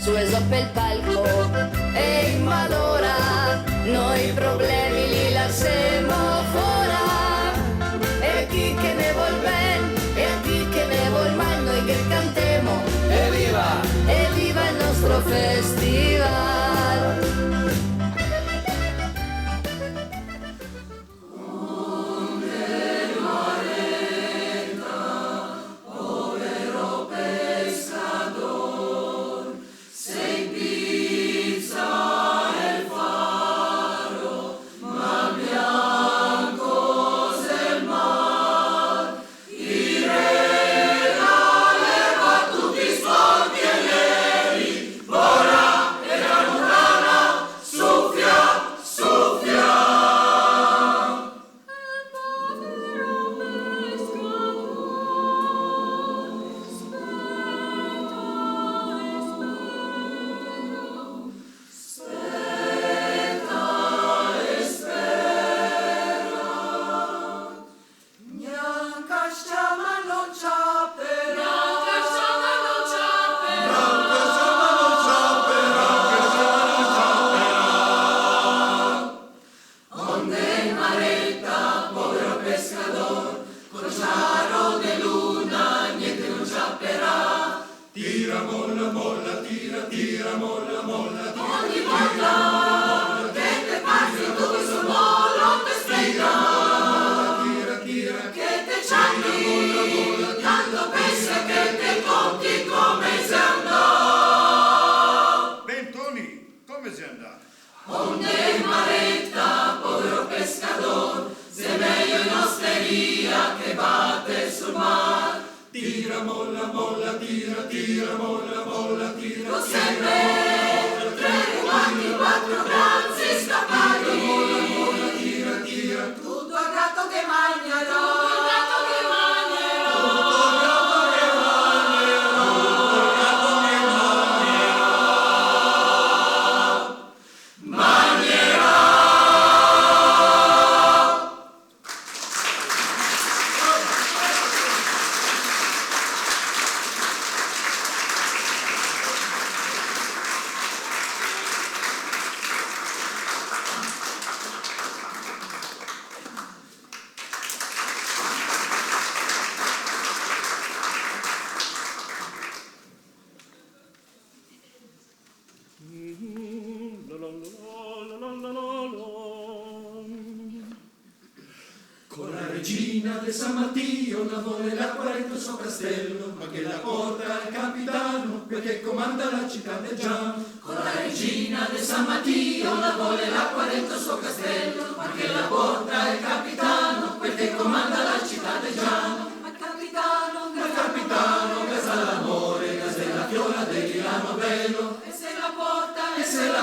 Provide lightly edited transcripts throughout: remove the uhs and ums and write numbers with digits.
Su esoppe il palco e in malora noi i problemi li lasciamo fuori. E chi che ne vuol ben e a chi che ne vuol mal, noi che cantemo evviva il nostro festival. Regina de San Mattio la vuole l'acqua dentro il suo castello, ma che la porta il capitano, perché comanda la città del Giano. Con la regina de San Mattio la vuole l'acqua dentro il suo castello, ma che la porta il capitano, perché comanda la città del Giano. Ma capitano, casa l'amore, casa la fiola del Milano bello, e se la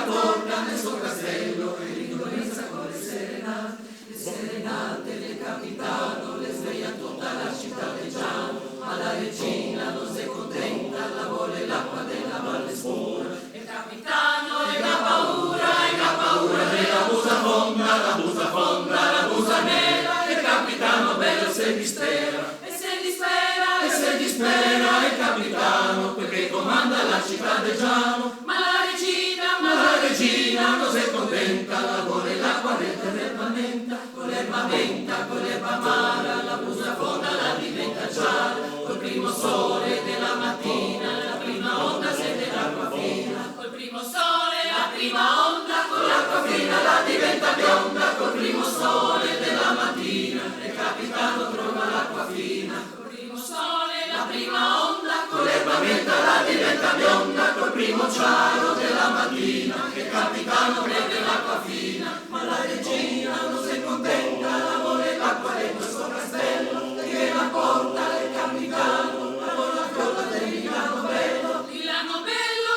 porta nel suo castello, e l'indolenza con le serenate. Serenate del capitano, le sveglia tutta la città del Giano, ma la regina non si contenta, la vuole l'acqua della valle scura. Il capitano e la paura della busa fonda, la busa nera, il capitano bello se dispera, il capitano, perché comanda la città del Giano, ma la regina non si contenta, la vuole l'acqua dentro l'erba menta, con l'erba amara, la busa fonda la diventa gialla, col primo sole della mattina, la prima onda sente l'acqua fina, col primo sole la prima onda, con l'acqua fina la diventa bionda, col primo sole della mattina, il capitano trova l'acqua fina, col primo sole la prima onda, con l'erba menta la diventa bionda, col primo ciaro della mattina, il capitano prende l'acqua fina, ma la regina non si contenta, la vuole l'acqua dentro il suo castello, che la porta il capitano, la vuole la fiola del Milano bello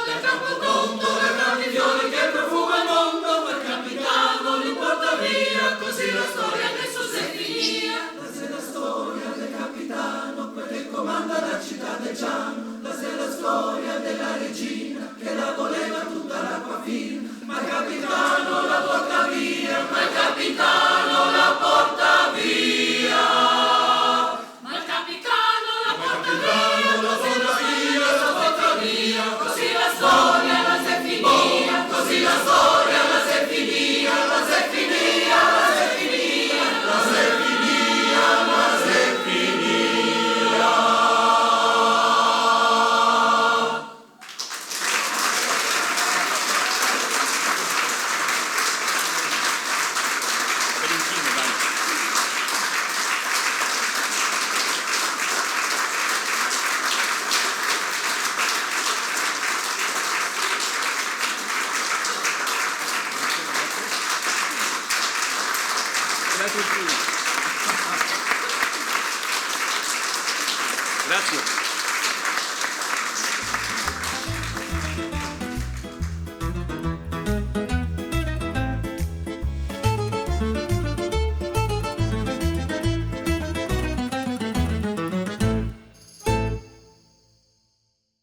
del Campotondo, le grandi fiori che profuma il mondo, quel capitano li porta via, così la storia adesso si finia. Questa è la storia del capitano, quel che comanda la città del Giano, questa è la storia